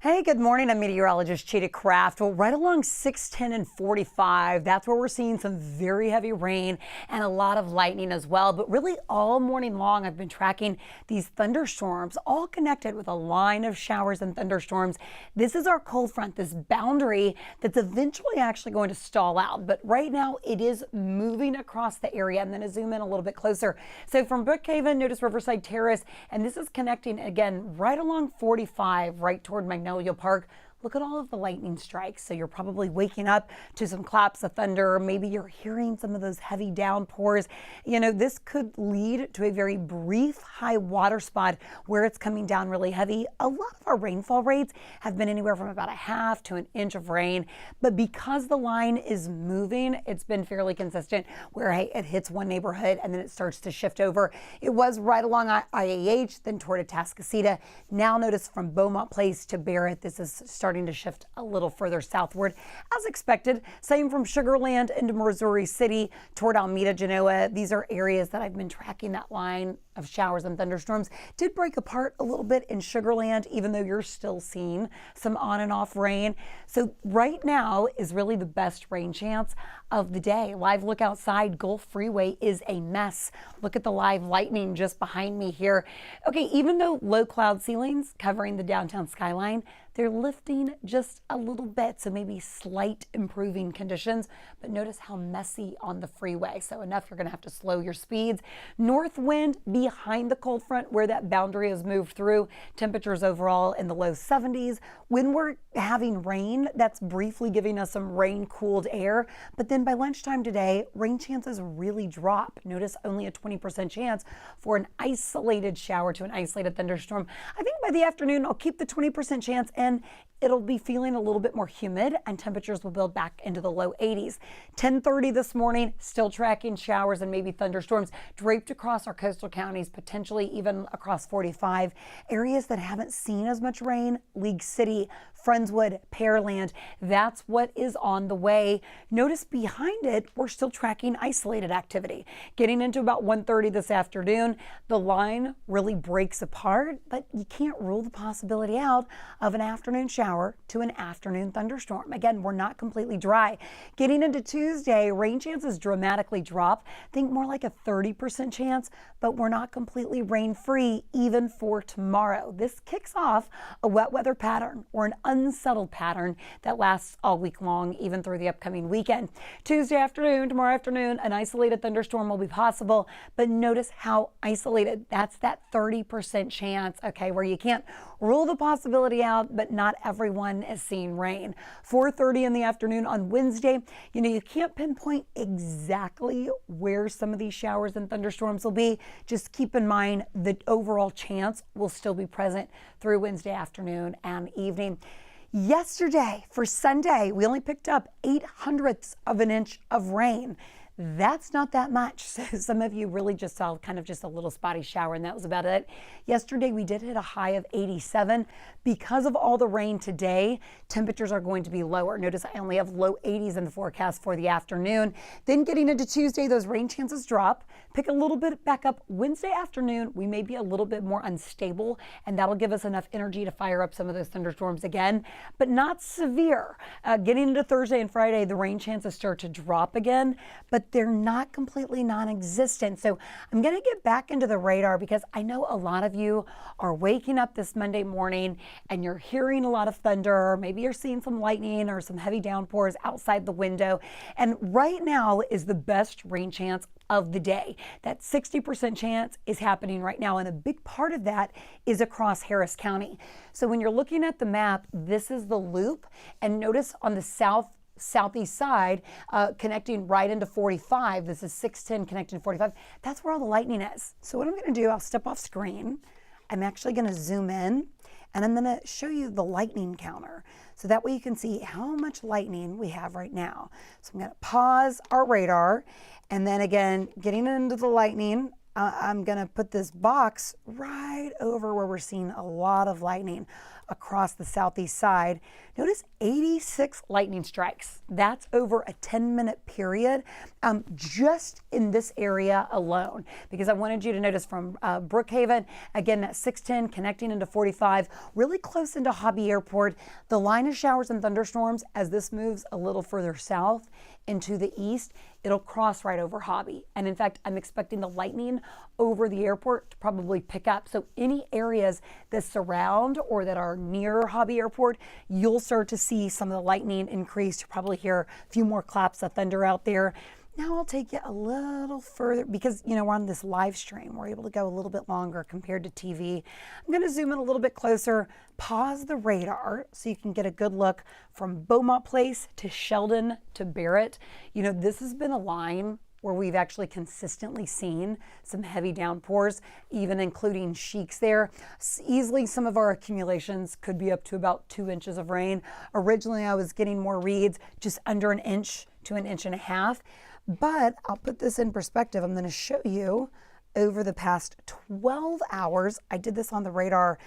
Hey, good morning. I'm Meteorologist Chita Craft. Well, right along 610 and 45, that's where we're seeing some very heavy rain and a lot of lightning as well. But really all morning long, I've been tracking these thunderstorms, all connected with a line of showers and thunderstorms. This is our cold front, this boundary that's eventually actually going to stall out. But right now it is moving across the area. I'm going to zoom in a little bit closer. So from Brookhaven, notice Riverside Terrace, and this is connecting again right along 45, right toward Magnolia Park. Look at all of the lightning strikes. So you're probably waking up to some claps of thunder. Maybe you're hearing some of those heavy downpours. You know, this could lead to a very brief high water spot where it's coming down really heavy. A lot of our rainfall rates have been anywhere from about a half to an inch of rain. But because the line is moving, it's been fairly consistent where it hits one neighborhood and then it starts to shift over. It was right along IAH, then toward Atascocita. Now notice from Beaumont Place to Barrett, this is starting to shift a little further southward as expected. Same from Sugar Land into Missouri City toward Alameda, Genoa. These are areas that I've been tracking that line of showers and thunderstorms. Did break apart a little bit in Sugar Land, even though you're still seeing some on and off rain. So right now is really the best rain chance of the day. Live look outside, Gulf Freeway is a mess. Look at the live lightning just behind me here. Okay, even though low cloud ceilings covering the downtown skyline, they're lifting just a little bit, so maybe slight improving conditions, but notice how messy on the freeway. So enough, you're gonna have to slow your speeds. North wind behind the cold front where that boundary has moved through. Temperatures overall in the low 70s. When we're having rain, that's briefly giving us some rain cooled air, but then by lunchtime today, rain chances really drop. Notice only a 20% chance for an isolated shower to an isolated thunderstorm. I think by the afternoon, I'll keep the 20% chance and it'll be feeling a little bit more humid and temperatures will build back into the low 80s. 10:30 this morning, still tracking showers and maybe thunderstorms draped across our coastal counties, potentially even across 45. Areas that haven't seen as much rain, League City, Friendswood, Pearland, that's what is on the way. Notice behind it, we're still tracking isolated activity. Getting into about 1:30 this afternoon, the line really breaks apart, but you can't rule the possibility out of an afternoon shower to an afternoon thunderstorm. Again, we're not completely dry. Getting into Tuesday, rain chances dramatically drop. Think more like a 30% chance, but we're not completely rain free even for tomorrow. This kicks off a wet weather pattern or an unsettled pattern that lasts all week long, even through the upcoming weekend. Tuesday afternoon, tomorrow afternoon, an isolated thunderstorm will be possible, but notice how isolated. That's that 30% chance, okay, where you can't rule the possibility out, but not everyone is seeing rain. 4:30 in the afternoon on Wednesday, you know, you can't pinpoint exactly where some of these showers and thunderstorms will be. Just keep in mind the overall chance will still be present through Wednesday afternoon and evening. Yesterday, for Sunday, we only picked up 0.08 of an inch of rain. That's not that much. So some of you really just saw kind of just a little spotty shower and that was about it. Yesterday we did hit a high of 87. Because of all the rain today, temperatures are going to be lower. Notice I only have low 80s in the forecast for the afternoon. Then getting into Tuesday, those rain chances drop. Pick a little bit back up. Wednesday afternoon, we may be a little bit more unstable and that'll give us enough energy to fire up some of those thunderstorms again, but not severe. Getting into Thursday and Friday, the rain chances start to drop again, but they're not completely non-existent. So I'm going to get back into the radar because I know a lot of you are waking up this Monday morning and you're hearing a lot of thunder, or maybe you're seeing some lightning or some heavy downpours outside the window. And right now is the best rain chance of the day. That 60% chance is happening right now. And a big part of that is across Harris County. So when you're looking at the map, this is the loop, and notice on the southeast side, connecting right into 45. This is 610 connecting to 45. That's where all the lightning is. So what I'm going to do, I'll step off screen. I'm actually going to zoom in and I'm going to show you the lightning counter. So that way you can see how much lightning we have right now. So I'm going to pause our radar and then again, getting into the lightning, I'm going to put this box right over where we're seeing a lot of lightning across the southeast side. Notice 86 lightning strikes. That's over a 10-minute period just in this area alone, because I wanted you to notice from Brookhaven, again, that 610 connecting into 45, really close into Hobby Airport, the line of showers and thunderstorms as this moves a little further south into the east, it'll cross right over Hobby. And in fact, I'm expecting the lightning over the airport to probably pick up. So any areas that surround or that are near Hobby Airport, you'll start to see some of the lightning increase. You'll probably hear a few more claps of thunder out there. Now I'll take you a little further because, you know, we're on this live stream. We're able to go a little bit longer compared to TV. I'm going to zoom in a little bit closer, pause the radar so you can get a good look from Beaumont Place to Sheldon to Barrett. You know, this has been a line where we've actually consistently seen some heavy downpours, even including Sheiks there. Easily some of our accumulations could be up to about 2 inches of rain. Originally I was getting more reads just under an inch to an inch and a half. But I'll put this in perspective. I'm going to show you over the past 12 hours. I did this on the radar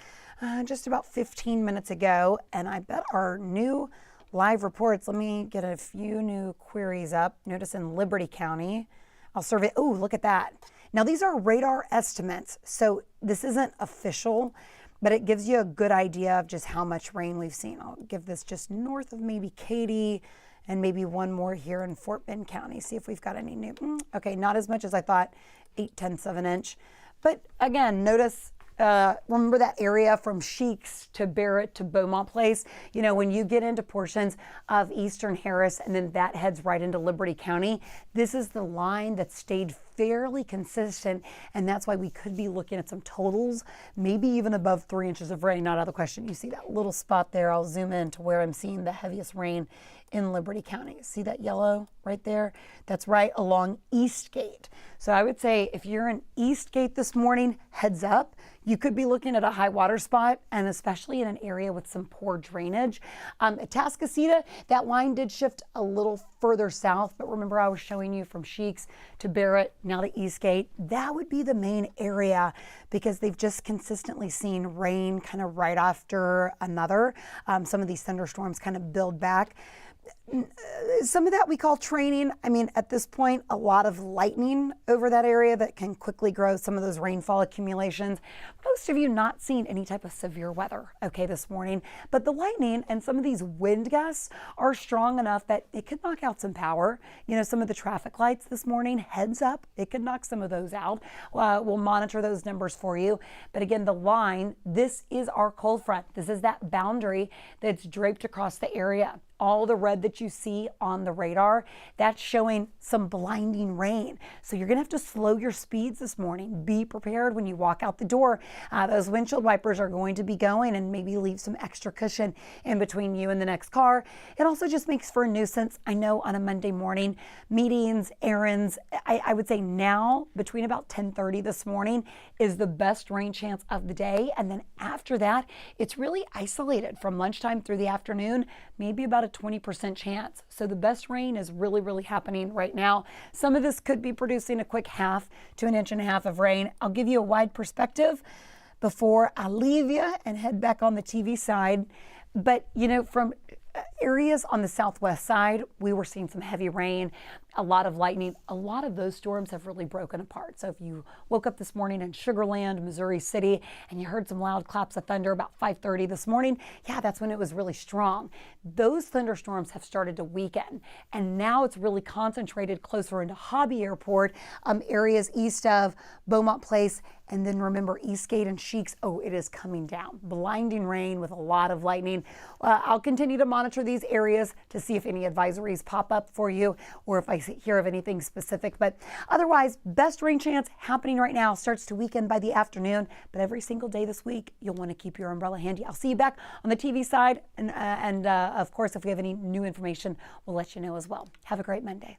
just about 15 minutes ago, and I bet our new live reports, let me get a few new queries up. Notice in Liberty County, I'll survey, oh, look at that. Now these are radar estimates, so this isn't official, but it gives you a good idea of just how much rain we've seen. I'll give this just north of maybe Katy, and maybe one more here in Fort Bend County. See if we've got any new, okay, not as much as I thought, 0.8 of an inch. But again, notice, remember that area from Sheiks to Barrett to Beaumont Place? You know, when you get into portions of Eastern Harris and then that heads right into Liberty County, this is the line that stayed fairly consistent, and that's why we could be looking at some totals, maybe even above 3 inches of rain, not out of the question. You see that little spot there. I'll zoom in to where I'm seeing the heaviest rain in Liberty County. See that yellow right there? That's right along Eastgate. So I would say if you're in Eastgate this morning, heads up. You could be looking at a high water spot, and especially in an area with some poor drainage. At Tascasita, that line did shift a little further south, but remember I was showing you from Sheiks to Barrett, now to Eastgate. That would be the main area because they've just consistently seen rain kind of right after another. Some of these thunderstorms kind of build back. Some of that we call training. I mean, at this point, a lot of lightning over that area that can quickly grow some of those rainfall accumulations. Most of you not seeing any type of severe weather, okay, this morning, but the lightning and some of these wind gusts are strong enough that it could knock out some power. You know, some of the traffic lights this morning, heads up, it could knock some of those out. We'll monitor those numbers for you. But again, the line, this is our cold front. This is that boundary that's draped across the area. All the red that you see on the radar, that's showing some blinding rain. So you're gonna have to slow your speeds this morning. Be prepared when you walk out the door. Those windshield wipers are going to be going, and maybe leave some extra cushion in between you and the next car. It also just makes for a nuisance. I know on a Monday morning, meetings, errands, I would say now between about 10:30 this morning is the best rain chance of the day. And then after that, it's really isolated from lunchtime through the afternoon, maybe about a 20% chance. So the best rain is really, really happening right now. Some of this could be producing a quick 1/2 to 1.5 inches of rain. I'll give you a wide perspective before I leave you and head back on the TV side. But, you know, from areas on the southwest side, we were seeing some heavy rain, a lot of lightning. A lot of those storms have really broken apart. So if you woke up this morning in Sugar Land, Missouri City, and you heard some loud claps of thunder about 5:30 this morning, yeah, that's when it was really strong. Those thunderstorms have started to weaken, and now it's really concentrated closer into Hobby Airport, areas east of Beaumont Place. And then remember Eastgate and Sheiks, oh, it is coming down. Blinding rain with a lot of lightning. I'll continue to monitor these areas to see if any advisories pop up for you or if I hear of anything specific. But otherwise, best rain chance happening right now, starts to weaken by the afternoon. But every single day this week, you'll want to keep your umbrella handy. I'll see you back on the TV side. And of course, if we have any new information, we'll let you know as well. Have a great Monday.